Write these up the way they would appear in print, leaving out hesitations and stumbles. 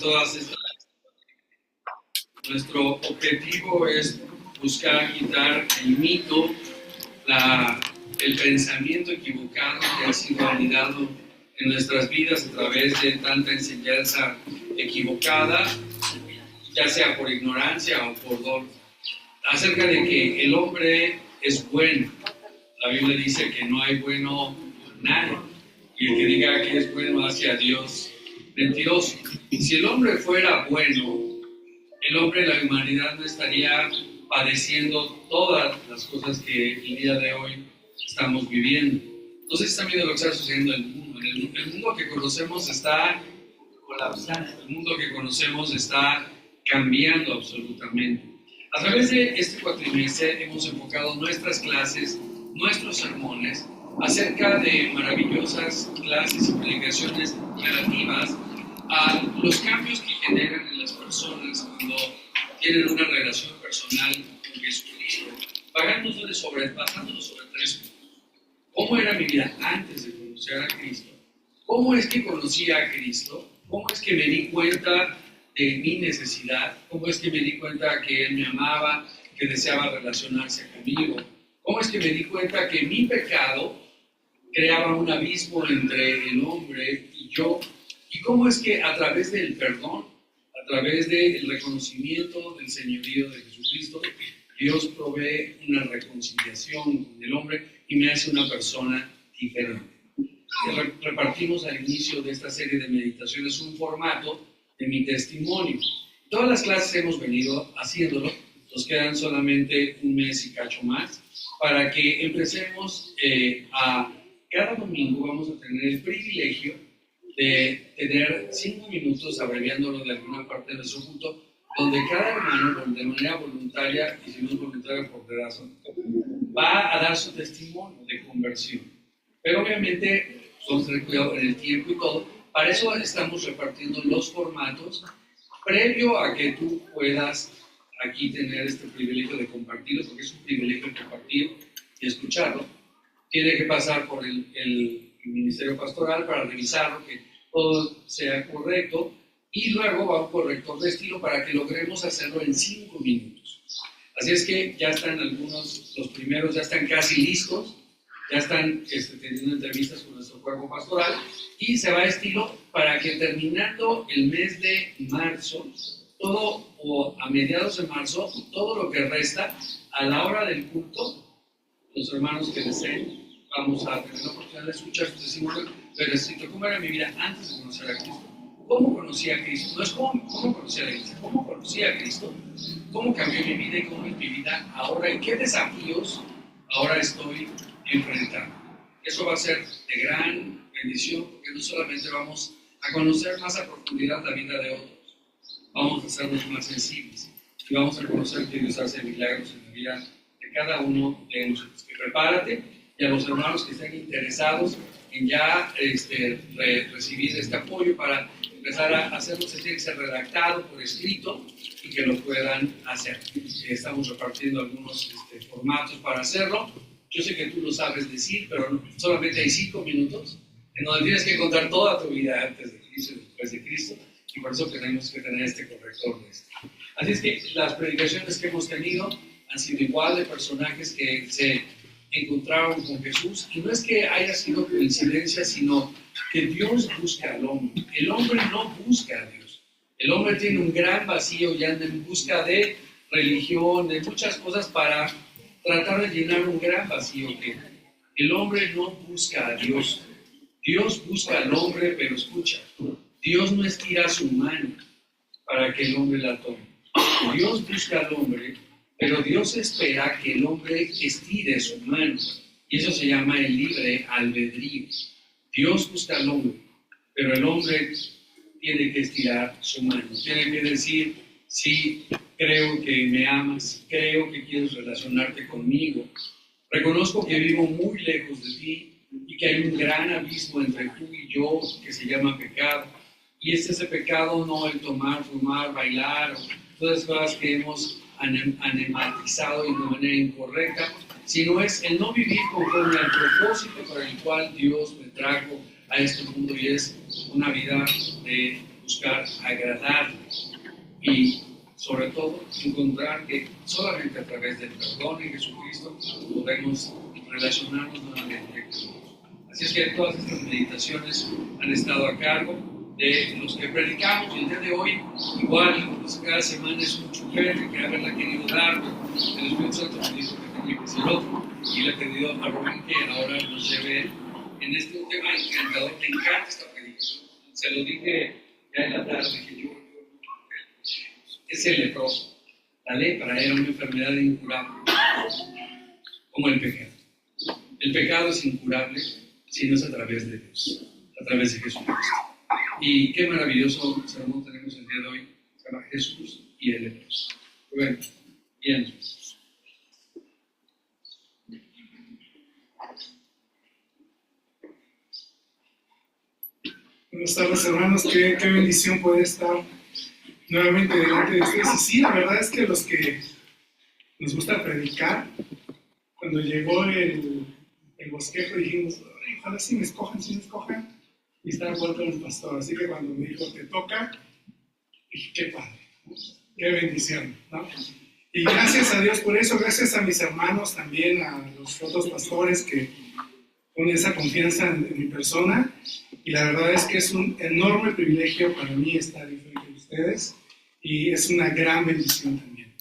todas estas. Nuestro objetivo es buscar quitar el mito, el pensamiento equivocado que ha sido anidado en nuestras vidas a través de tanta enseñanza equivocada, ya sea por ignorancia o por dolor, acerca de que el hombre es bueno. La Biblia dice que no hay bueno nadie, y el que diga que es bueno hacia Dios, mentiroso. Y si el hombre fuera bueno, el hombre, la humanidad no estaría padeciendo todas las cosas que el día de hoy estamos viviendo. Entonces está viendo lo que está sucediendo en el mundo. El mundo que conocemos está colapsando, el mundo que conocemos está cambiando absolutamente. A través de este cuatrimestre hemos enfocado nuestras clases, nuestros sermones, acerca de maravillosas clases y predicaciones relativas a los cambios que generan en las personas cuando tienen una relación personal con Jesucristo, basándolo sobre 3 puntos. ¿Cómo era mi vida antes de conocer a Cristo? ¿Cómo es que conocí a Cristo? ¿Cómo es que me di cuenta de mi necesidad? ¿Cómo es que me di cuenta que Él me amaba, que deseaba relacionarse conmigo? ¿Cómo es que me di cuenta que mi pecado creaba un abismo entre el hombre y yo? ¿Y cómo es que a través del perdón, a través del reconocimiento del señorío de Jesucristo, Dios provee una reconciliación con el hombre y me hace una persona diferente? Repartimos al inicio de esta serie de meditaciones un formato de mi testimonio. Todas las clases hemos venido haciéndolo, nos quedan solamente un mes y cacho más, para que empecemos cada domingo vamos a tener el privilegio de tener 5 minutos, abreviándolo de alguna parte de nuestro punto, donde cada hermano, de manera voluntaria, y si no es voluntaria por pedazo, va a dar su testimonio de conversión. Pero obviamente, vamos a tener cuidado en el tiempo y todo. Para eso estamos repartiendo los formatos, previo a que tú puedas aquí tener este privilegio de compartirlo, porque es un privilegio compartir y escucharlo. Tiene que pasar por el ministerio pastoral para revisarlo, que todo sea correcto, y luego va un corrector de estilo para que logremos hacerlo en 5 minutos. Así es que ya están algunos, los primeros ya están casi listos, ya están teniendo entrevistas con nuestro cuerpo pastoral, y se va a estilo para que terminando el mes de marzo, todo, o a mediados de marzo, todo lo que resta, a la hora del culto, los hermanos que deseen, vamos a tener la oportunidad de escuchar su testimonio, pero escrito cómo era mi vida antes de conocer a Cristo. ¿Cómo conocí a Cristo? No es cómo conocí a la iglesia, cómo conocí a Cristo, cómo cambió mi vida y cómo es mi vida ahora y qué desafíos ahora estoy enfrentando. Eso va a ser de gran bendición, porque no solamente vamos a conocer más a profundidad la vida de otros, vamos a hacernos más sensibles y vamos a conocer que Dios hace milagros en la vida de cada uno de nosotros. Que prepárate, y a los hermanos que estén interesados en ya recibir este apoyo para empezar a hacerlo, se tiene que ser redactado por escrito y que lo puedan hacer. Estamos repartiendo algunos formatos para hacerlo. Yo sé que tú lo sabes decir, pero solamente hay 5 minutos en donde tienes que contar toda tu vida antes de Cristo y después de Cristo, y por eso tenemos que tener este corrector de esto. Así es que las predicaciones que hemos tenido han sido igual de personajes que se encontraron con Jesús, y no es que haya sido coincidencia, sino que Dios busca al hombre. El hombre no busca a Dios. El hombre tiene un gran vacío y anda en busca de religión, de muchas cosas para tratar de llenar un gran vacío que el hombre no busca a Dios. Dios busca al hombre, pero escucha, Dios no estira su mano para que el hombre la tome. Dios busca al hombre, pero Dios espera que el hombre estire su mano, y eso se llama el libre albedrío. Dios busca al hombre, pero el hombre tiene que estirar su mano, tiene que decir: sí, creo que me amas, creo que quieres relacionarte conmigo, reconozco que vivo muy lejos de ti y que hay un gran abismo entre tú y yo que se llama pecado, y ese pecado no el tomar, fumar, bailar, o todas las cosas que hemos anematizado de manera incorrecta, sino es el no vivir conforme al propósito para el cual Dios me trajo a este mundo, y es una vida de buscar agradarle y sobre todo encontrar que solamente a través del perdón en Jesucristo podemos relacionarnos nuevamente con Dios. Así es que todas estas meditaciones han estado a cargo de los que predicamos, y el día de hoy igual pues, cada semana es un chofer que haberla querido dar, el Espíritu Santo me dijo que tenía que ser otro, y le he pedido a Rubén que ahora nos lleve en este tema encantador. Me encanta esta predicación, se lo dije ya en la tarde, que yo es el leproso. La lepra era una enfermedad incurable, como el pecado. El pecado es incurable si no es a través de Dios, a través de Jesucristo. Y qué maravilloso sermón tenemos el día de hoy. Se llama Jesús y el leproso. Bueno, bien. Buenas tardes, hermanos. Qué bendición poder estar nuevamente delante de ustedes. Y sí, la verdad es que los que nos gusta predicar, cuando llegó el bosquejo dijimos, ojalá sí me escojan, y estar igual con el pastor. Así que cuando me dijo, te toca, dije, qué padre, qué bendición, ¿no? Y gracias a Dios por eso, gracias a mis hermanos también, a los otros pastores que ponen esa confianza en mi persona. Y la verdad es que es un enorme privilegio para mí estar frente de ustedes y es una gran bendición también.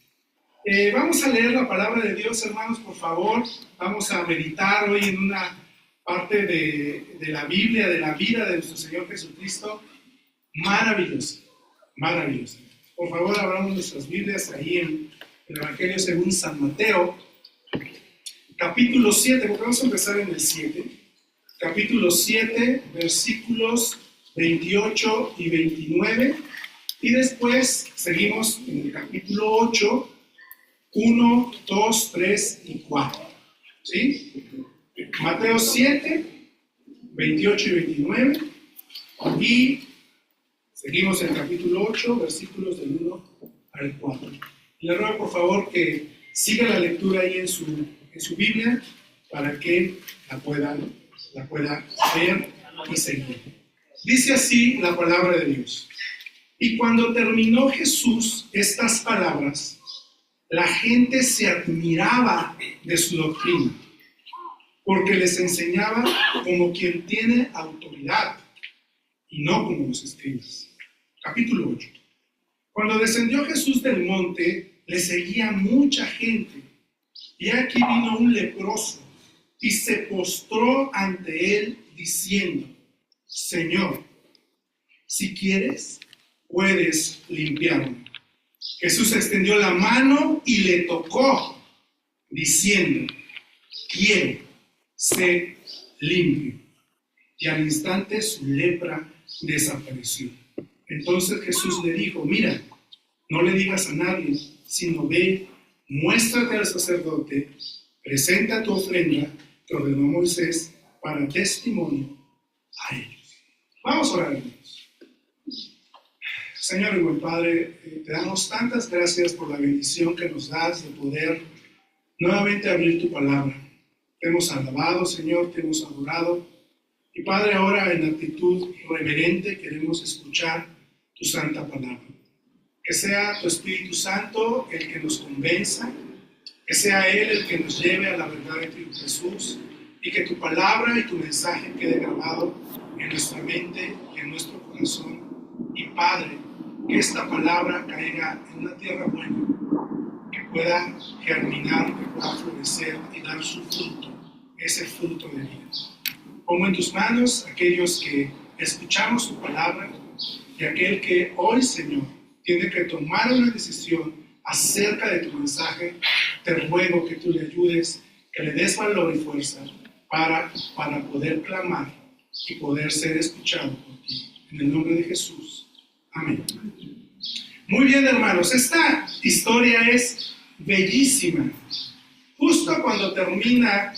Vamos a leer la palabra de Dios, hermanos, por favor. Vamos a meditar hoy en una parte de la Biblia, de la vida de nuestro Señor Jesucristo. Maravillosa, maravillosa. Por favor, abramos nuestras Biblias ahí en el Evangelio según San Mateo, capítulo 7, porque vamos a empezar en el 7. Capítulo 7, versículos 28 y 29. Y después seguimos en el capítulo 8, 1, 2, 3 y 4. ¿Sí? Mateo 7, 28 y 29. Y seguimos en el capítulo 8, versículos del 1 al 4. Y le ruego por favor que siga la lectura ahí en su Biblia para que la pueda ver y seguir. Dice así la palabra de Dios. Y cuando terminó Jesús estas palabras, la gente se admiraba de su doctrina, porque les enseñaba como quien tiene autoridad y no como los escribas. Capítulo 8. Cuando descendió Jesús del monte, le seguía mucha gente, y aquí vino un leproso y se postró ante él diciendo, Señor, si quieres, puedes limpiarme. Jesús extendió la mano y le tocó, diciendo, quiero, sé limpio. Y al instante su lepra desapareció. Entonces Jesús le dijo, mira, no le digas a nadie, sino ve, muéstrate al sacerdote, presenta tu ofrenda que ordenó Moisés para testimonio a ellos. Vamos a orar, hermanos. Señor y buen Padre, te damos tantas gracias por la bendición que nos das de poder nuevamente abrir tu palabra. Te hemos alabado, Señor, te hemos adorado. Y Padre, ahora en actitud reverente queremos escuchar tu santa palabra. Que sea tu Espíritu Santo el que nos convenza, que sea Él el que nos lleve a la verdad de Cristo Jesús, y que tu palabra y tu mensaje quede grabado en nuestra mente y en nuestro corazón. Y Padre, que esta palabra caiga en una tierra buena, que pueda germinar, que pueda florecer y dar su fruto, ese fruto de vida. Pongo en tus manos aquellos que escuchamos tu palabra y aquel que hoy, Señor, tiene que tomar una decisión acerca de tu mensaje. Te ruego que tú le ayudes, que le des valor y fuerza para poder clamar y poder ser escuchado por ti. En el nombre de Jesús. Amén. Muy bien, hermanos, esta historia es bellísima. Justo cuando termina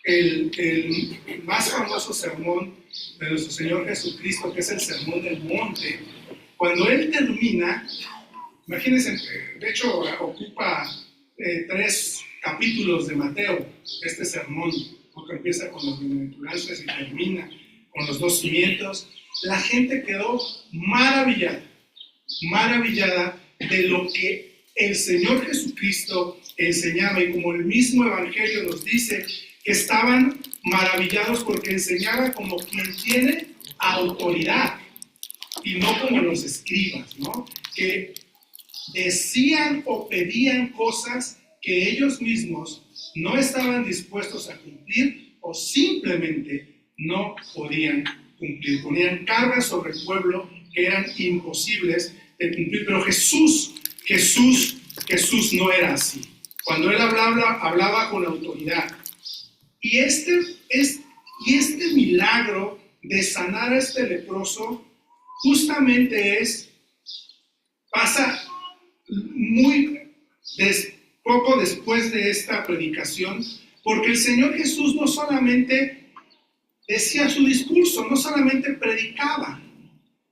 el más famoso sermón de nuestro Señor Jesucristo, que es el Sermón del Monte, cuando Él termina, imagínense, de hecho ocupa 3 capítulos de Mateo, este sermón, porque empieza con las bienaventuranzas y termina con los 2 cimientos. la gente quedó maravillada, maravillada de lo que el Señor Jesucristo enseñaba, y como el mismo Evangelio nos dice, que estaban maravillados porque enseñaba como quien tiene autoridad y no como los escribas, ¿no? Que decían o pedían cosas que ellos mismos no estaban dispuestos a cumplir o simplemente no podían cumplir. Ponían cargas sobre el pueblo que eran imposibles de cumplir, pero Jesús no era así. Cuando él hablaba con autoridad. Y este milagro de sanar a este leproso justamente pasa poco después de esta predicación, porque el Señor Jesús no solamente decía su discurso, no solamente predicaba,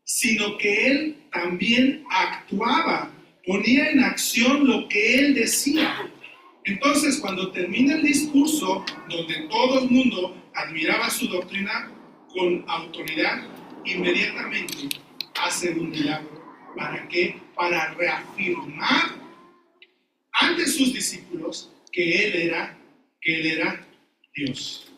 sino que Él también actuaba, ponía en acción lo que Él decía. Entonces, cuando termina el discurso, donde todo el mundo admiraba su doctrina con autoridad, inmediatamente hace un milagro. ¿Para qué? Para reafirmar ante sus discípulos que Él era Dios.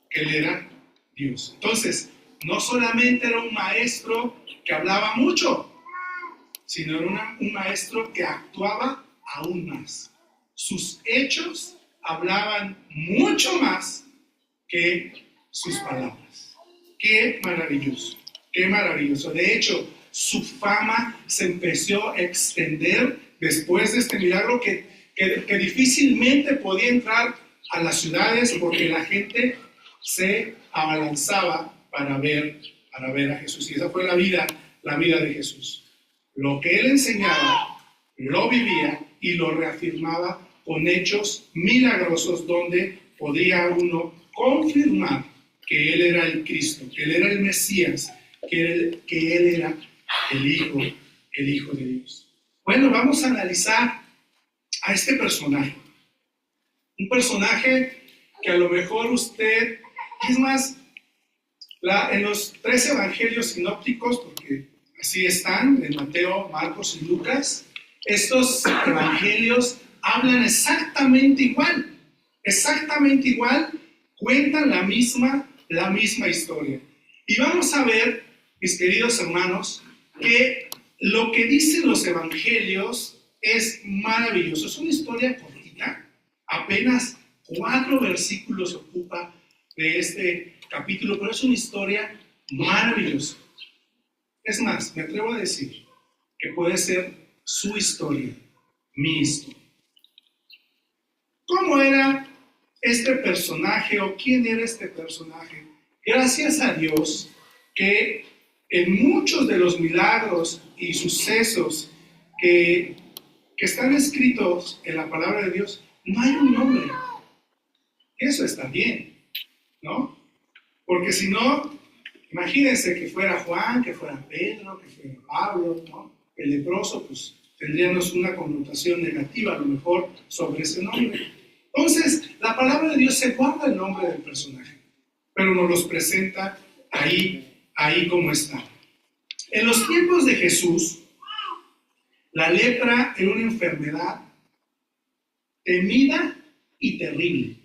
Que Él era Dios. Entonces, no solamente era un maestro que hablaba mucho, sino era un maestro que actuaba aún más. Sus hechos hablaban mucho más que sus palabras. ¡Qué maravilloso! ¡Qué maravilloso! De hecho, su fama se empezó a extender después de este milagro que difícilmente podía entrar a las ciudades porque la gente se abalanzaba para ver a Jesús. Y esa fue la vida de Jesús. Lo que Él enseñaba, lo vivía y lo reafirmaba con hechos milagrosos donde podía uno confirmar que Él era el Cristo, que Él era el Mesías, que Él era el Hijo de Dios. Bueno, vamos a analizar a este personaje. Un personaje que a lo mejor usted, es más, en los 3 evangelios sinópticos, porque así están, en Mateo, Marcos y Lucas, estos evangelios hablan exactamente igual, cuentan la misma historia. Y vamos a ver, mis queridos hermanos, que lo que dicen los evangelios es maravilloso. Es una historia cortita, apenas 4 versículos ocupa de este capítulo, pero es una historia maravillosa. Es más, me atrevo a decir que puede ser su historia, mi historia. ¿Cómo era este personaje o quién era este personaje? Gracias a Dios que en muchos de los milagros y sucesos que están escritos en la palabra de Dios, no hay un nombre. Eso está bien, ¿no? Porque si no, imagínense que fuera Juan, que fuera Pedro, que fuera Pablo, ¿no? El leproso, pues tendríamos una connotación negativa a lo mejor sobre ese nombre. Entonces, la palabra de Dios se guarda el nombre del personaje, pero nos los presenta ahí como está. En los tiempos de Jesús, la lepra era una enfermedad temida y terrible.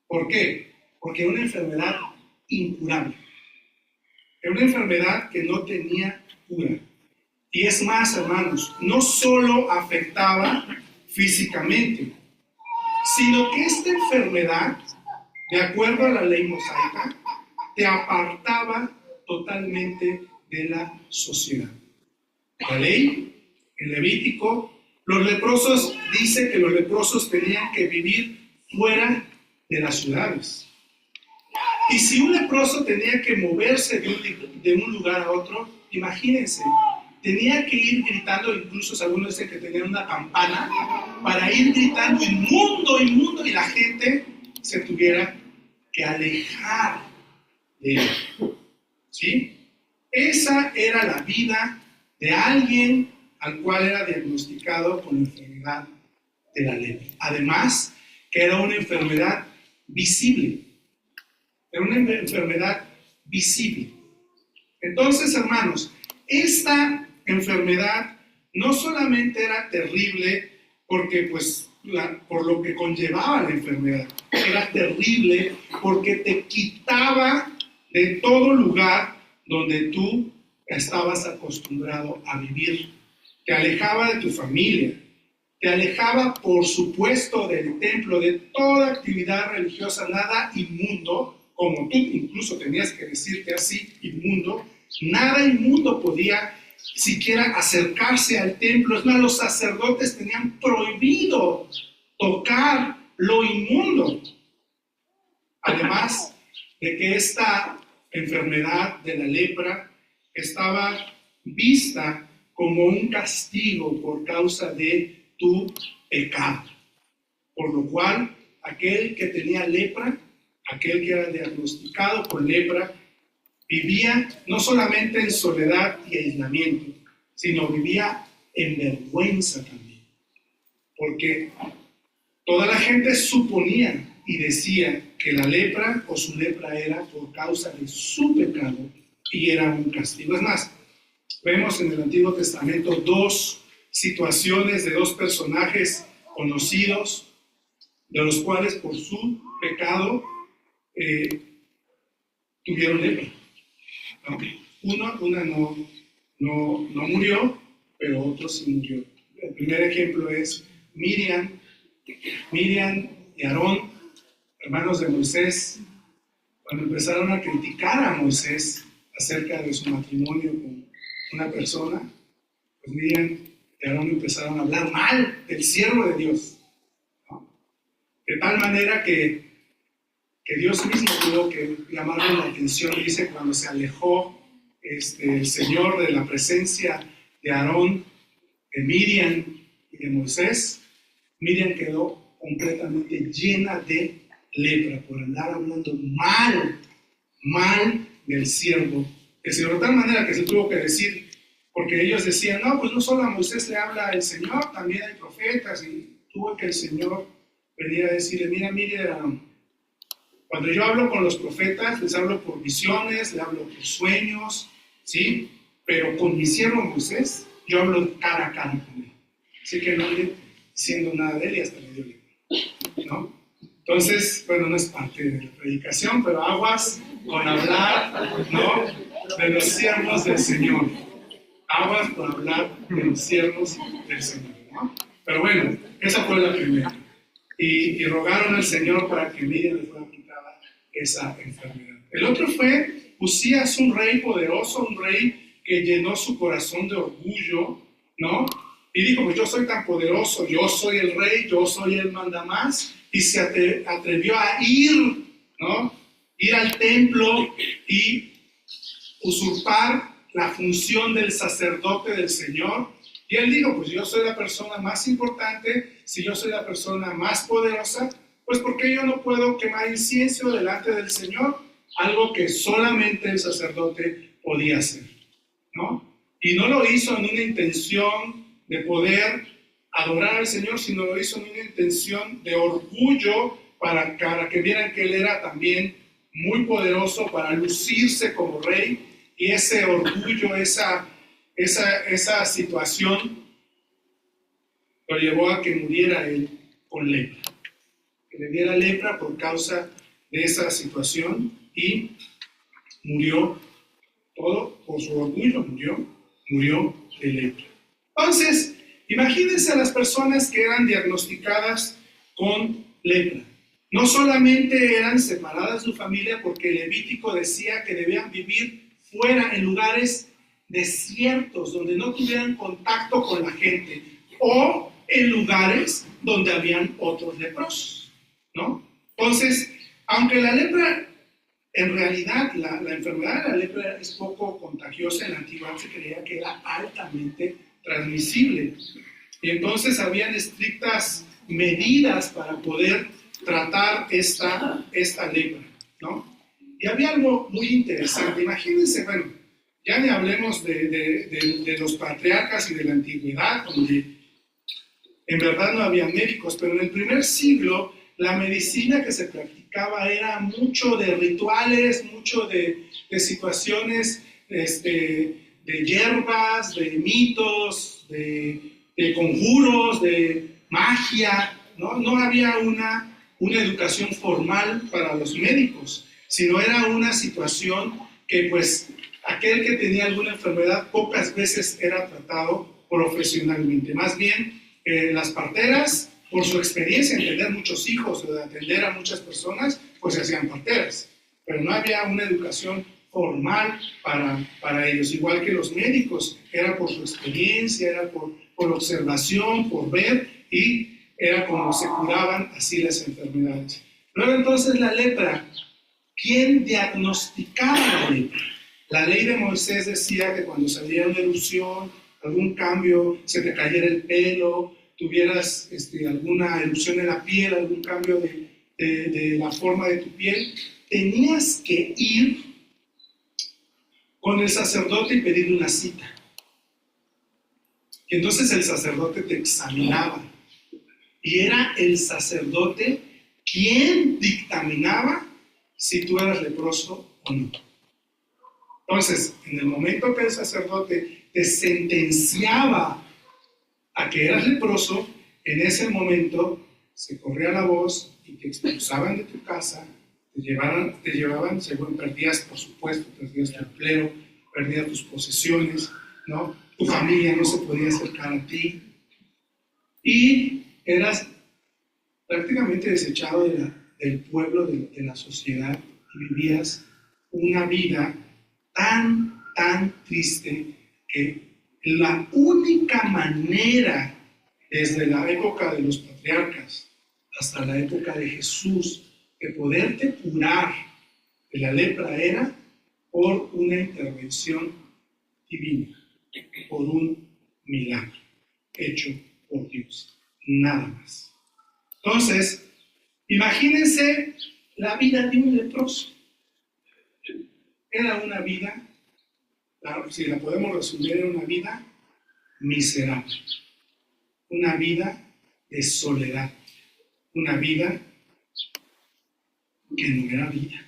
¿Por qué? Porque era una enfermedad incurable. Era una enfermedad que no tenía cura. Y es más, hermanos, no solo afectaba físicamente, sino que esta enfermedad, de acuerdo a la ley mosaica, te apartaba totalmente de la sociedad. La ley, en Levítico, los leprosos, dice que los leprosos tenían que vivir fuera de las ciudades. Y si un leproso tenía que moverse de un lugar a otro, imagínense, tenía que ir gritando, incluso algunos dicen que tenían una campana, para ir gritando inmundo, inmundo, y la gente se tuviera que alejar de él. ¿Sí? Esa era la vida de alguien al cual era diagnosticado con la enfermedad de la lepra. Además, que era una enfermedad visible. Era una enfermedad visible. Entonces, hermanos, esta enfermedad no solamente era terrible porque, pues, por lo que conllevaba la enfermedad, era terrible porque te quitaba de todo lugar donde tú estabas acostumbrado a vivir. Te alejaba de tu familia, te alejaba, por supuesto, del templo, de toda actividad religiosa, nada inmundo, como tú incluso tenías que decirte así, inmundo, nada inmundo podía siquiera acercarse al templo. Es más, los sacerdotes tenían prohibido tocar lo inmundo. Además de que esta enfermedad de la lepra estaba vista como un castigo por causa de tu pecado. Por lo cual, aquel que tenía lepra, aquel que era diagnosticado con lepra, vivía no solamente en soledad y aislamiento, sino vivía en vergüenza también. Porque toda la gente suponía y decía que la lepra o su lepra era por causa de su pecado y era un castigo. Es más, vemos en el Antiguo Testamento dos situaciones de dos personajes conocidos, de los cuales por su pecado tuvieron lepra. Una no murió, pero otro sí murió. El primer ejemplo es Miriam y Aarón, hermanos de Moisés, cuando empezaron a criticar a Moisés acerca de su matrimonio con una persona, pues Miriam y Aarón empezaron a hablar mal del siervo de Dios, ¿no? De tal manera que Dios mismo tuvo que llamarle la atención. Y dice, cuando se alejó el Señor de la presencia de Aarón, de Miriam y de Moisés, Miriam quedó completamente llena de lepra por andar hablando mal del siervo del Señor. De tal manera que se tuvo que decir, porque ellos decían, no, pues no solo a Moisés le habla el Señor, también hay profetas, y tuvo que el Señor venir a decirle, mira Miriam, cuando yo hablo con los profetas, les hablo por visiones, les hablo por sueños, ¿sí? Pero con mi siervo Moisés, yo hablo cara a cara con él. Así que no estoy diciendo nada de él y hasta le dio lepra, ¿no? Entonces, bueno, no es parte de la predicación, pero aguas con hablar, ¿no? De los siervos del Señor. Aguas con hablar de los siervos del Señor, ¿no? Pero bueno, esa fue la primera. Y rogaron al Señor para que Miriam le fuera quitada esa enfermedad. El otro fue Usías, un rey poderoso, un rey que llenó su corazón de orgullo, ¿no? Y dijo, pues yo soy tan poderoso, yo soy el rey, yo soy el mandamás, y se atrevió a ir, ¿no? Ir al templo y usurpar la función del sacerdote del Señor. Y él dijo, pues yo soy la persona más importante, si yo soy la persona más poderosa, pues ¿por qué yo no puedo quemar incienso delante del Señor? Algo que solamente el sacerdote podía hacer, ¿no? Y no lo hizo en una intención de poder adorar al Señor, sino lo hizo en una intención de orgullo para que vieran que él era también muy poderoso, para lucirse como rey. Y ese orgullo, esa situación lo llevó a que muriera él con lepra, que le diera lepra por causa de esa situación, y murió todo por su orgullo, murió de lepra. Entonces, imagínense a las personas que eran diagnosticadas con lepra. No solamente eran separadas de su familia, porque el Levítico decía que debían vivir fuera, en lugares desiertos, donde no tuvieran contacto con la gente, o en lugares donde habían otros leprosos, ¿no? Entonces, aunque la lepra, en realidad, la enfermedad de la lepra es poco contagiosa, en la antigüedad se creía que era altamente transmisible. Y entonces habían estrictas medidas para poder tratar esta lepra, ¿no? Y había algo muy interesante. Imagínense, bueno, ya ni hablemos de los patriarcas y de la antigüedad, donde en verdad no había médicos, pero en el primer siglo la medicina que se practicaba era mucho de rituales, mucho de situaciones de hierbas, de mitos, de conjuros, de magia, ¿no? No había una educación formal para los médicos, sino era una situación que pues aquel que tenía alguna enfermedad pocas veces era tratado profesionalmente. Más bien, las parteras, por su experiencia en tener muchos hijos o de atender a muchas personas, pues se hacían parteras. Pero no había una educación formal para ellos, igual que los médicos, era por su experiencia, era por observación, por ver, y era como se curaban así las enfermedades. Luego entonces la lepra, ¿quién diagnosticaba la lepra? La ley de Moisés decía que cuando salía una erupción, algún cambio, se te cayera el pelo, tuvieras alguna erupción en la piel, algún cambio de la forma de tu piel, tenías que ir con el sacerdote y pedirle una cita. Y entonces el sacerdote te examinaba. Y era el sacerdote quien dictaminaba si tú eras leproso o no. Entonces, en el momento que el sacerdote te sentenciaba a que eras leproso, en ese momento se corría la voz y te expulsaban de tu casa, te llevaban, según perdías, por supuesto, perdías tu empleo, perdías tus posesiones, ¿no? Tu familia no se podía acercar a ti y eras prácticamente desechado del pueblo, de la sociedad, y vivías una vida tan triste que la única manera, desde la época de los patriarcas hasta la época de Jesús, de poderte curar de la lepra era por una intervención divina, por un milagro hecho por Dios, nada más. Entonces, imagínense la vida de un leproso. Era una vida, si la podemos resumir, era una vida miserable, una vida de soledad, una vida que no era vida,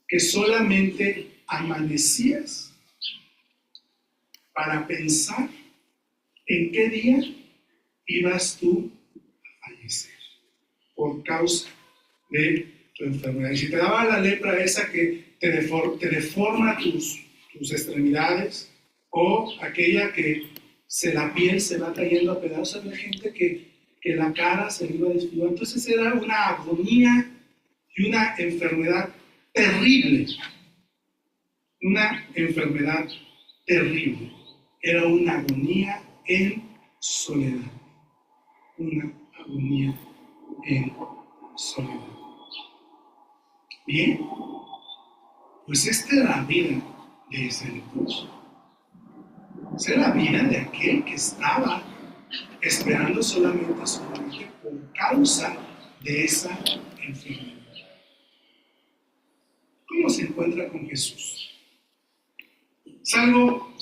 que solamente amanecías para pensar en qué día ibas tú a fallecer por causa de tu enfermedad. Y si te daba la lepra esa que te deforma tus extremidades, o aquella que la piel se va cayendo a pedazos, de gente que la cara se le iba desfigurando. Entonces era una agonía y una enfermedad terrible. Una enfermedad terrible. Era una agonía en soledad. Una agonía en soledad. Bien, pues esta era la vida de ese leproso. Esta era la vida de aquel que estaba esperando solamente su muerte por causa de esa enfermedad. ¿Cómo se encuentra con Jesús? Es algo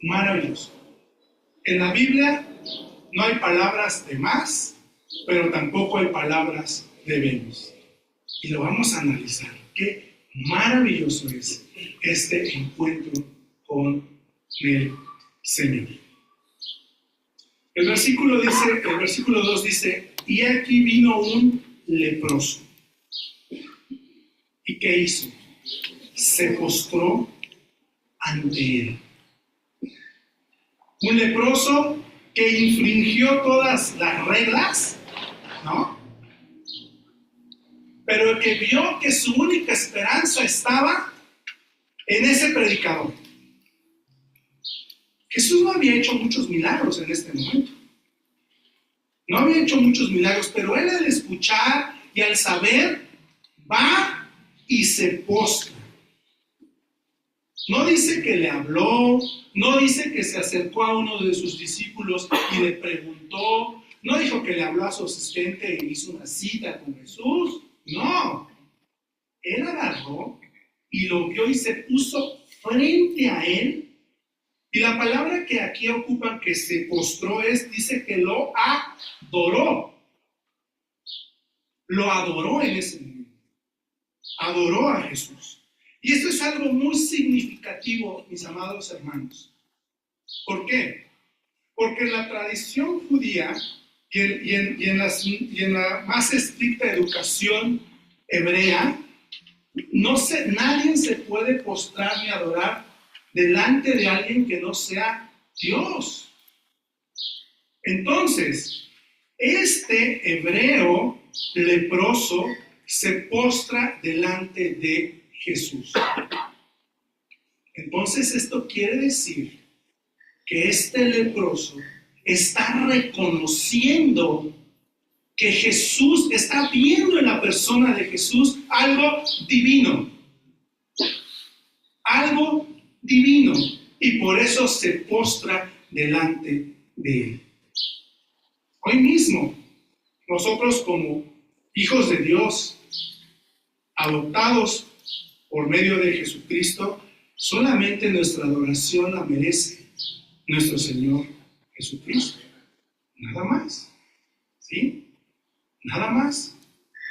maravilloso. En la Biblia no hay palabras de más, pero tampoco hay palabras de menos. Y lo vamos a analizar. Qué maravilloso es este encuentro con el Señor. El versículo 2 dice, y aquí vino un leproso. ¿Y qué hizo? Se postró ante él. Un leproso que infringió todas las reglas, ¿no? Pero que vio que su única esperanza estaba en ese predicador. Jesús no había hecho muchos milagros en este momento. No había hecho muchos milagros, pero él al escuchar y al saber, va y se postra. No dice que le habló, no dice que se acercó a uno de sus discípulos y le preguntó, no dijo que le habló a su asistente y hizo una cita con Jesús. No, él agarró y lo vio y se puso frente a él. Y la palabra que aquí ocupa, que se postró, dice que lo adoró. Lo adoró en ese momento. Adoró a Jesús. Y esto es algo muy significativo, mis amados hermanos. ¿Por qué? Porque en la tradición judía y en la más estricta educación hebrea, nadie se puede postrar ni adorar delante de alguien que no sea Dios. Entonces, este hebreo leproso se postra delante de Jesús. Entonces, esto quiere decir que este leproso está reconociendo que Jesús, está viendo en la persona de Jesús algo divino. Algo divino. Y por eso se postra delante de él. Hoy mismo, nosotros como hijos de Dios, adoptados por medio de Jesucristo, solamente nuestra adoración la merece nuestro Señor Jesucristo. Nada más. ¿Sí? Nada más.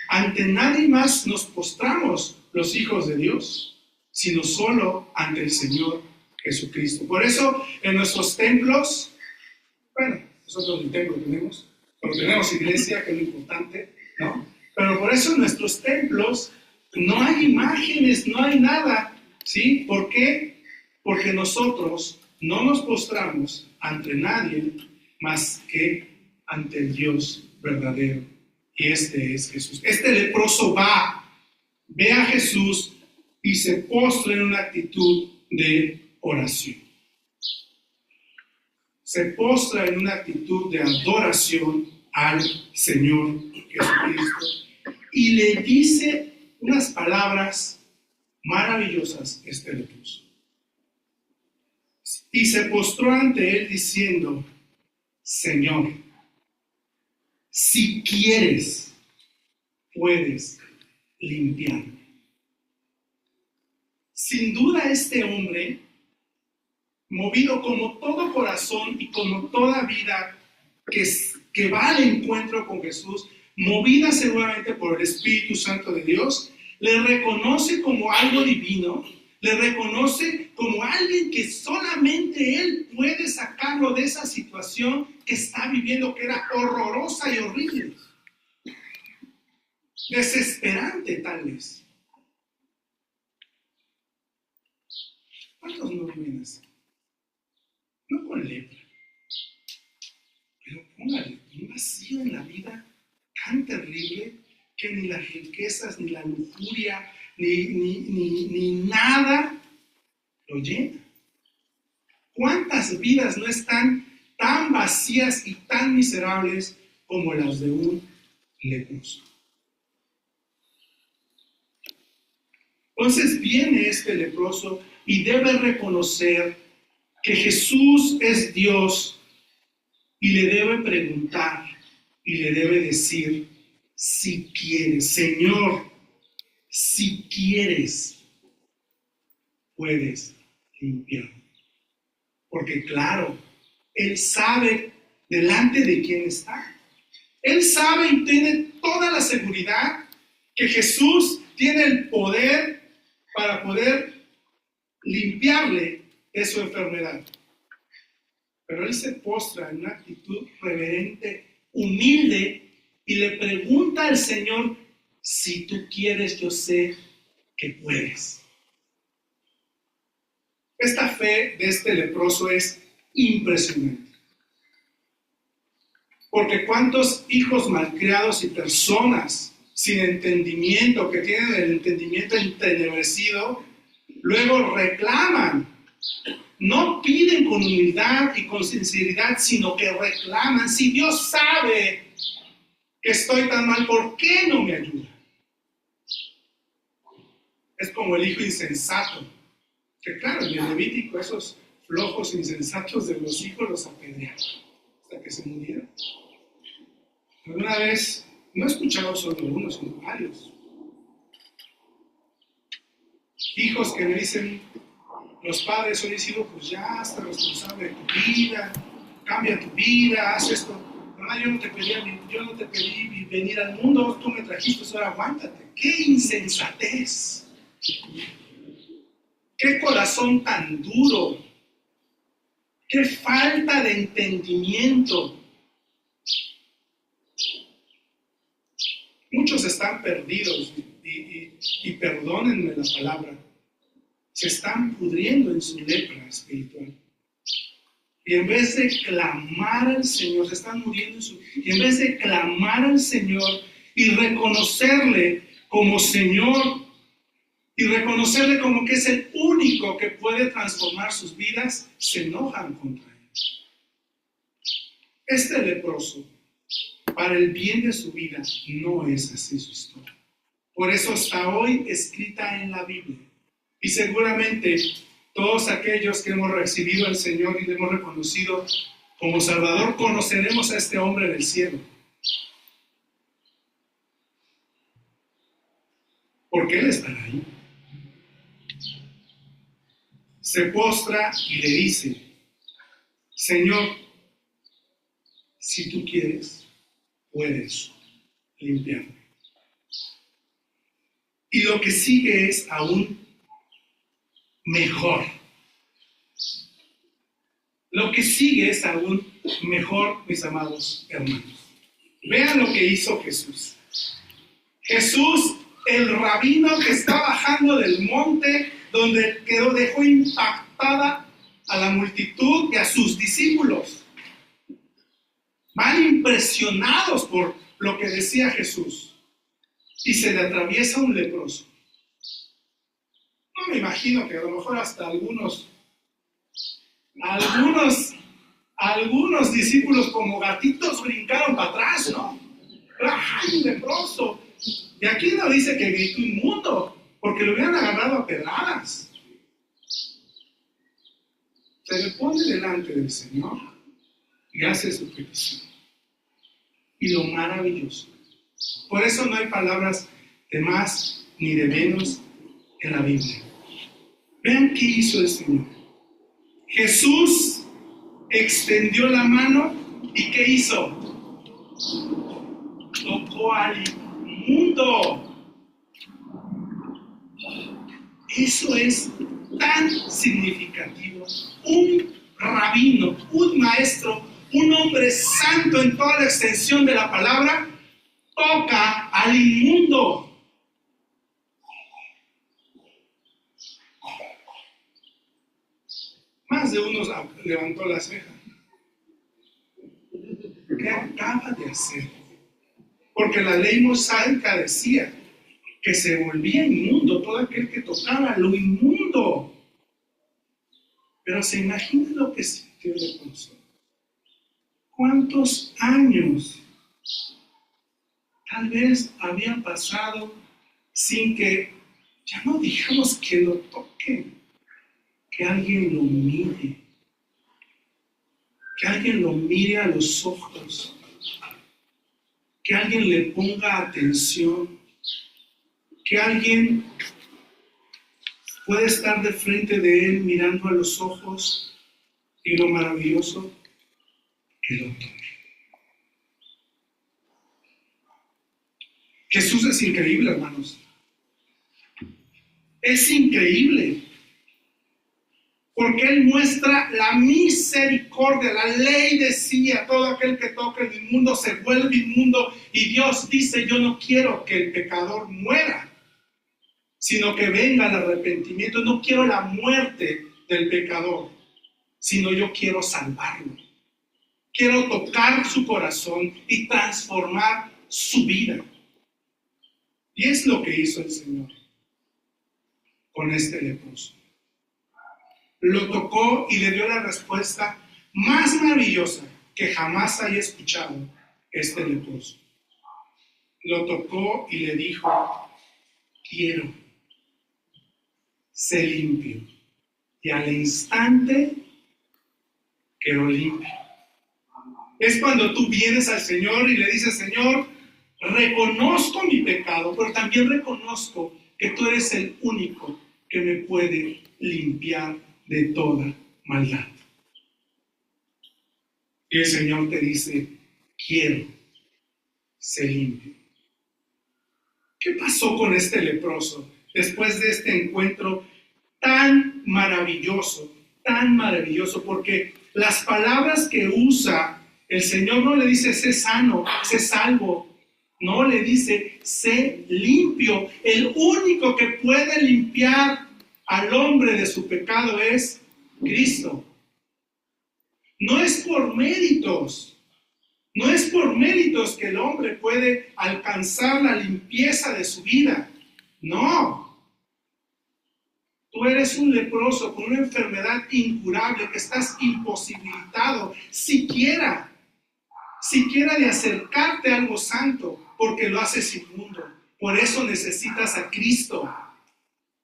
Ante nadie más nos postramos los hijos de Dios, sino solo ante el Señor Jesucristo. Por eso en nuestros templos, bueno, nosotros el templo tenemos, pero tenemos iglesia, que es lo importante, ¿no? Pero por eso en nuestros templos no hay imágenes, no hay nada, ¿sí? ¿Por qué? Porque nosotros no nos postramos ante nadie más que ante el Dios verdadero. Y este es Jesús. Este leproso ve a Jesús y se postra en una actitud de oración. Se postra en una actitud de adoración al Señor Jesucristo y le dice unas palabras maravillosas este leproso. Y se postró ante él diciendo: Señor, si quieres, puedes limpiarme. Sin duda este hombre, movido como todo corazón y como toda vida que va al encuentro con Jesús, movida seguramente por el Espíritu Santo de Dios, le reconoce como algo divino, le reconoce como alguien que solamente él puede sacarlo de esa situación que está viviendo, que era horrorosa y horrible, desesperante tal vez. ¿Cuántos no viven así? No con lepra, pero póngale un vacío en la vida tan terrible que ni las riquezas, ni la lujuria, ni nada lo llena. ¿Cuántas vidas no están tan vacías y tan miserables como las de un leproso? Entonces viene este leproso y debe reconocer que Jesús es Dios y le debe preguntar y le debe decir: si quieres, Señor, si quieres, puedes limpiarme. Porque claro, Él sabe delante de quién está. Él sabe y tiene toda la seguridad que Jesús tiene el poder para poder limpiarle de su enfermedad. Pero Él se postra en una actitud reverente, humilde, y le pregunta al Señor: si tú quieres, yo sé que puedes. Esta fe de este leproso es impresionante. Porque cuántos hijos malcriados y personas sin entendimiento, que tienen el entendimiento entenebrecido, luego reclaman, no piden con humildad y con sinceridad, sino que reclaman: si Dios sabe que estoy tan mal, ¿por qué no me ayuda? Es como el hijo insensato, que claro, en el Levítico esos flojos insensatos de los hijos los apedrearon hasta que se murieron. Una vez, no he escuchado solo uno, sino varios hijos que me dicen: los padres hoy dicen, pues ya, estás responsable de tu vida, cambia tu vida, haz esto. Mamá, yo no te pedí venir al mundo, tú me trajiste, ahora aguántate. ¡Qué insensatez! qué corazón tan duro, qué falta de entendimiento. Muchos están perdidos y perdónenme la palabra, se están pudriendo en su lepra espiritual. Y en vez de clamar al Señor, se están muriendo y en vez de clamar al Señor y reconocerle como Señor y reconocerle como que es el único que puede transformar sus vidas, se enojan contra él. Este leproso, para el bien de su vida, no es así su historia. Por eso está hoy escrita en la Biblia. Y seguramente todos aquellos que hemos recibido al Señor y le hemos reconocido como Salvador, conoceremos a este hombre del cielo. Porque Él estará ahí. Se postra y le dice: Señor, si tú quieres, puedes limpiarme. Y lo que sigue es aún mejor. Lo que sigue es aún mejor, mis amados hermanos. Vean lo que hizo Jesús. Jesús, el rabino que está bajando del monte, donde dejó impactada a la multitud y a sus discípulos. Van impresionados por lo que decía Jesús. Y se le atraviesa un leproso. No me imagino que a lo mejor hasta algunos discípulos como gatitos brincaron para atrás, ¿no? ¡Ay, un leproso! Y aquí no dice que gritó inmundo, porque lo hubieran agarrado a pedradas. Se le pone delante del Señor y hace su petición. Y lo maravilloso. Por eso no hay palabras de más ni de menos en la Biblia. Vean qué hizo el Señor. Jesús extendió la mano y ¿qué hizo? Tocó al inmundo. Eso es tan significativo. Un rabino, un maestro, un hombre santo en toda la extensión de la palabra, toca al inmundo. Más de uno levantó la ceja. ¿Qué acaba de hacer? Porque la ley mosaica decía que se volvía inmundo todo aquel que tocaba lo inmundo. Pero se imagina lo que sintió el leproso. ¿Cuántos años tal vez habían pasado sin que, ya no digamos que lo toquen, que alguien lo mire, que alguien lo mire a los ojos, que alguien le ponga atención, que alguien pueda estar de frente de él mirando a los ojos y lo maravilloso que lo toque? Jesús es increíble, hermanos. Es increíble. Porque Él muestra la misericordia. La ley decía: todo aquel que toque el inmundo se vuelve inmundo. Y Dios dice: yo no quiero que el pecador muera, sino que venga el arrepentimiento. No quiero la muerte del pecador, sino yo quiero salvarlo. Quiero tocar su corazón y transformar su vida. Y es lo que hizo el Señor con este leproso. Lo tocó y le dio la respuesta más maravillosa que jamás haya escuchado este leproso. Lo tocó y le dijo: quiero, sé limpio. Y al instante quedó limpio. Es cuando tú vienes al Señor y le dices: Señor, reconozco mi pecado, pero también reconozco que tú eres el único que me puede limpiar de toda maldad. Y el Señor te dice: quiero, sé limpio. ¿Qué pasó con este leproso después de este encuentro tan maravilloso, porque las palabras que usa el Señor no le dice sé sano, sé salvo, no, le dice sé limpio. El único que puede limpiar al hombre de su pecado es Cristo. No es por méritos. No es por méritos que el hombre puede alcanzar la limpieza de su vida. No. Tú eres un leproso con una enfermedad incurable que estás imposibilitado siquiera de acercarte a algo santo, porque lo haces inmundo. Por eso necesitas a Cristo.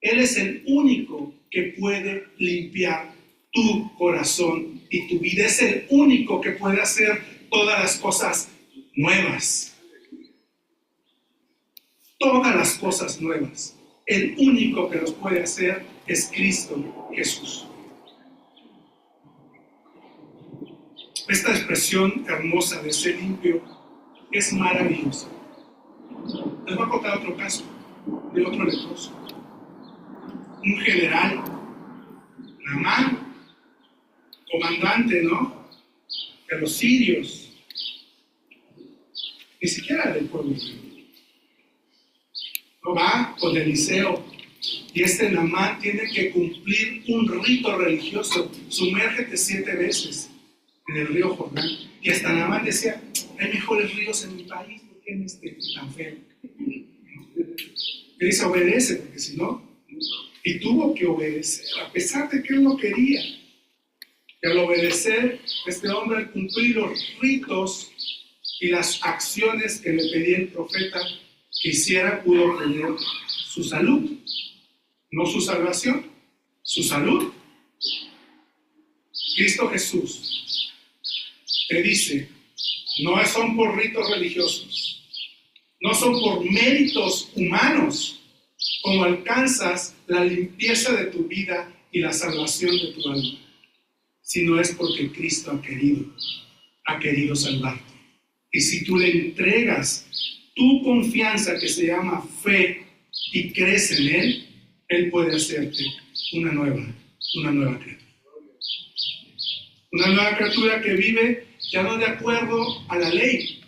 Él es el único que puede limpiar tu corazón y tu vida. Es el único que puede hacer todas las cosas nuevas. Todas las cosas nuevas. El único que los puede hacer es Cristo Jesús. Esta expresión hermosa de ser limpio es maravillosa. Les voy a contar otro caso de otro leproso. Un general, Naamán, comandante, ¿no?, de los sirios, ni siquiera del pueblo. No va con Eliseo, y este Naamán tiene que cumplir un rito religioso: sumérgete 7 veces en el río Jordán. Y hasta Naamán decía: hay mejores ríos en mi país, ¿por qué en este tan feo? Él dice: obedece, porque si no. Y tuvo que obedecer, a pesar de que él no quería. Y al obedecer, este hombre, al cumplir los ritos y las acciones que le pedía el profeta que hiciera, pudo obtener su salud. No su salvación, su salud. Cristo Jesús te dice: no son por ritos religiosos, no son por méritos humanos como alcanzas la limpieza de tu vida y la salvación de tu alma, sino es porque Cristo ha querido salvarte. Y si tú le entregas tu confianza, que se llama fe, y crees en Él, Él puede hacerte una nueva criatura. Una nueva criatura que vive ya no de acuerdo a la ley,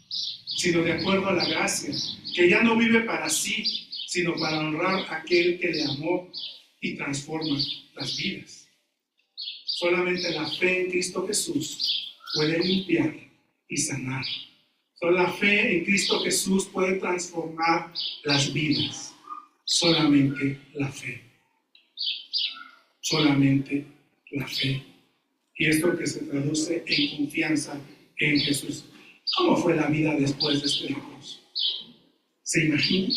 sino de acuerdo a la gracia, que ya no vive para sí, sino para honrar a aquel que le amó y transforma las vidas. Solamente la fe en Cristo Jesús puede limpiar y sanar. Solo la fe en Cristo Jesús puede transformar las vidas. Solamente la fe. Solamente la fe. Y esto que se traduce en confianza en Jesús. ¿Cómo fue la vida después de este leproso? ¿Se imagina?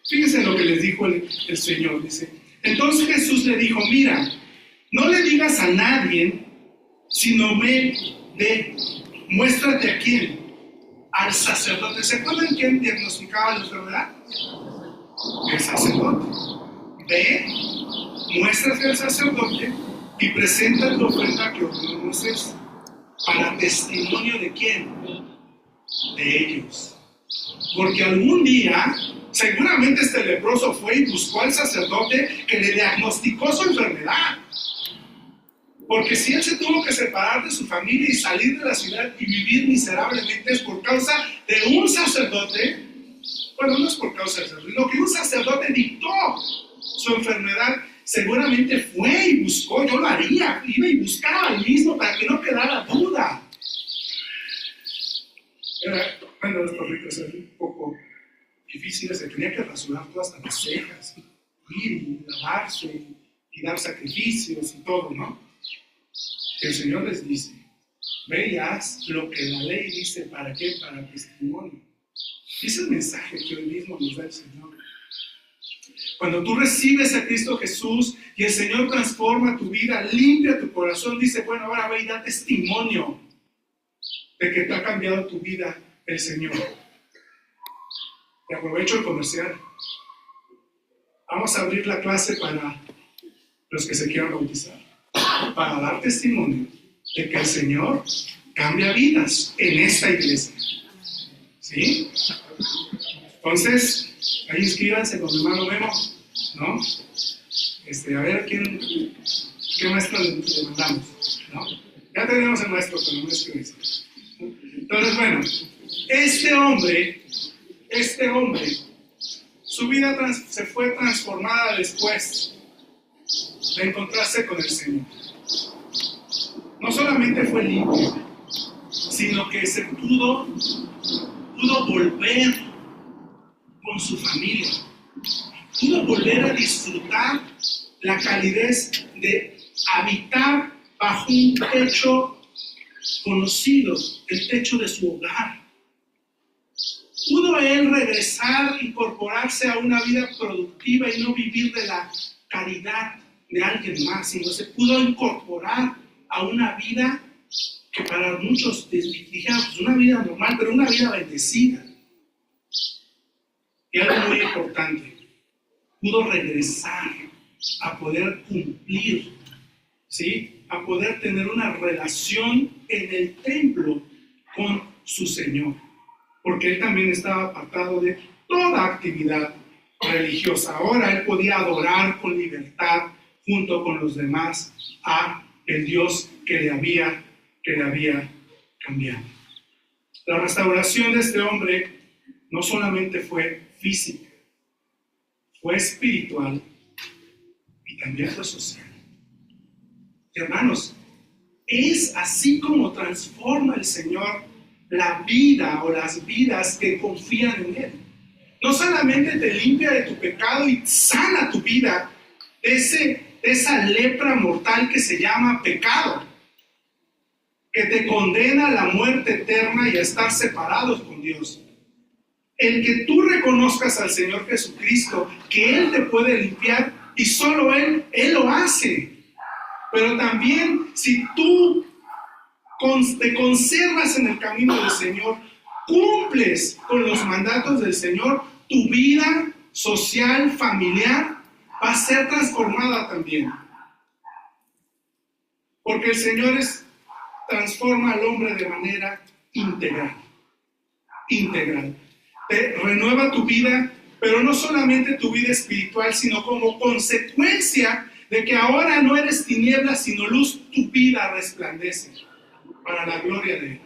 Fíjense lo que les dijo el Señor. Dice: entonces Jesús le dijo: mira, no le digas a nadie, sino muéstrate a quién, al sacerdote. ¿Se acuerdan quién diagnosticaba la enfermedad? El sacerdote. Ve, muéstrate al sacerdote y presenta tu ofrenda que ordenó Moisés, para testimonio de quién, de ellos. Porque algún día seguramente este leproso fue y buscó al sacerdote que le diagnosticó su enfermedad. Porque si él se tuvo que separar de su familia y salir de la ciudad y vivir miserablemente, es por causa de un sacerdote. Bueno, no es por causa del sacerdote, lo que un sacerdote dictó su enfermedad. Seguramente fue y buscó. Yo lo haría, iba y buscaba al mismo para que no quedara duda. Bueno, estos ritos eran un poco difíciles, se tenía que rasurar todas hasta las cejas, ir y lavarse y dar sacrificios y todo, ¿no? El Señor les dice: ve y haz lo que la ley dice. ¿Para qué? Para testimonio. Ese es el mensaje que hoy mismo nos da el Señor. Cuando tú recibes a Cristo Jesús y el Señor transforma tu vida, limpia tu corazón, dice: bueno, ahora ve y da testimonio de que te ha cambiado tu vida el Señor. Te aprovecho el comercial. Vamos a abrir la clase para los que se quieran bautizar, para dar testimonio de que el Señor cambia vidas en esta iglesia. ¿Sí? Entonces, ahí inscríbanse con mi hermano Memo, ¿no? A ver qué maestro le mandamos, ¿no? Ya tenemos el maestro, pero no es que dice. Entonces, bueno, este hombre, su vida se fue transformada después de encontrarse con el Señor. No solamente fue limpio, sino que se pudo volver con su familia, pudo volver a disfrutar la calidez de habitar bajo un techo conocido, el techo de su hogar. Pudo él regresar, incorporarse a una vida productiva y no vivir de la caridad de alguien más, sino se pudo incorporar a una vida que para muchos dijéramos una vida normal, pero una vida bendecida. Y algo muy importante, pudo regresar a poder cumplir, ¿sí? A poder tener una relación en el templo con su Señor, porque él también estaba apartado de toda actividad religiosa. Ahora él podía adorar con libertad junto con los demás a el Dios que le había cambiado. La restauración de este hombre no solamente fue física, fue espiritual y también fue social. Hermanos, es así como transforma el Señor la vida o las vidas que confían en Él. No solamente te limpia de tu pecado y sana tu vida de esa lepra mortal que se llama pecado, que te condena a la muerte eterna y a estar separados con Dios. El que tú reconozcas al Señor Jesucristo, que Él te puede limpiar y solo Él lo hace. Pero también si tú te conservas en el camino del Señor, cumples con los mandatos del Señor, tu vida social, familiar, va a ser transformada también. Porque el Señor transforma al hombre de manera integral. Te renueva tu vida, pero no solamente tu vida espiritual, sino como consecuencia de que ahora no eres tinieblas, sino luz, tu vida resplandece para la gloria de Él.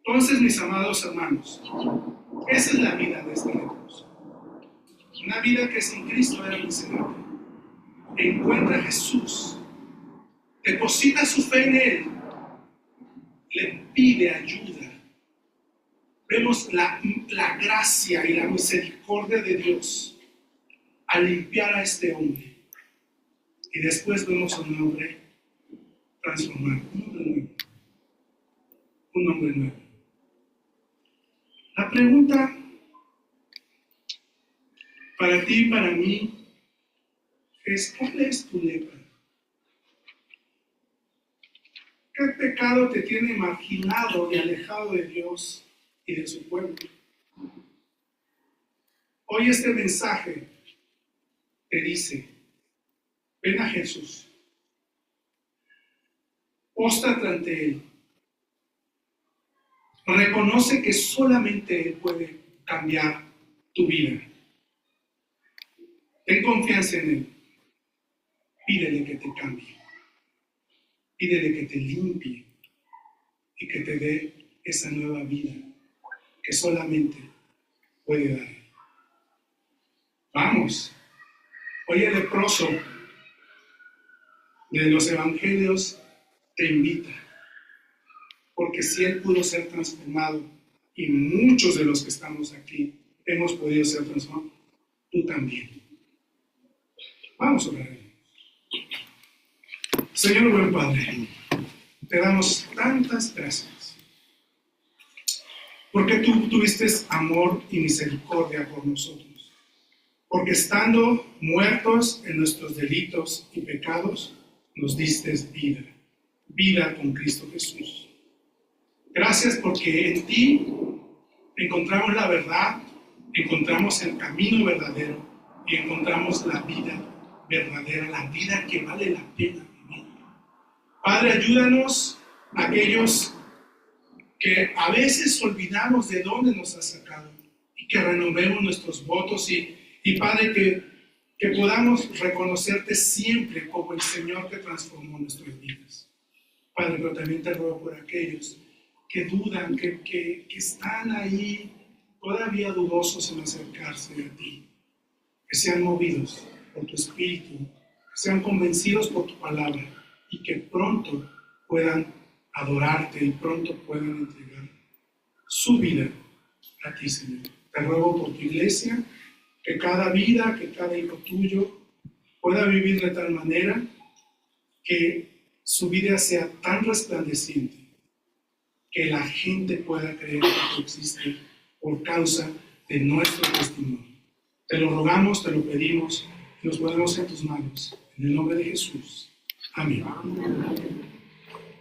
Entonces, mis amados hermanos, esa es la vida de este leproso. Una vida que sin Cristo era miserable. Encuentra a Jesús, deposita su fe en Él, le pide ayuda. Vemos la gracia y la misericordia de Dios al limpiar a este hombre. Y después vemos a un hombre transformado, un hombre nuevo. La pregunta para ti y para mí es: ¿cuál es tu lepra? ¿Qué pecado te tiene marginado y alejado de Dios y de su pueblo? Hoy este mensaje te dice: ven a Jesús, póstrate ante Él, reconoce que solamente Él puede cambiar tu vida. Ten confianza en Él, pídele que te cambie, pídele que te limpie y que te dé esa nueva vida que solamente puede dar. Vamos, hoy el leproso de los evangelios te invita, porque si él pudo ser transformado y muchos de los que estamos aquí hemos podido ser transformados, tú también. Vamos a orar. Señor buen Padre, te damos tantas gracias, porque tú tuviste amor y misericordia por nosotros, porque estando muertos en nuestros delitos y pecados, nos diste vida con Cristo Jesús. Gracias porque en ti encontramos la verdad, encontramos el camino verdadero y encontramos la vida verdadera, la vida que vale la pena vivir. Padre, ayúdanos a aquellos que a veces olvidamos de dónde nos has sacado y que renovemos nuestros votos y Y Padre, que podamos reconocerte siempre como el Señor que transformó nuestras vidas. Padre, pero también te ruego por aquellos que dudan, que están ahí todavía dudosos en acercarse a ti, que sean movidos por tu Espíritu, que sean convencidos por tu palabra y que pronto puedan adorarte y pronto puedan entregar su vida a ti, Señor. Te ruego por tu iglesia, que cada vida, que cada hijo tuyo pueda vivir de tal manera que su vida sea tan resplandeciente que la gente pueda creer que tú existes por causa de nuestro testimonio. Te lo rogamos, te lo pedimos y nos ponemos en tus manos. En el nombre de Jesús. Amén.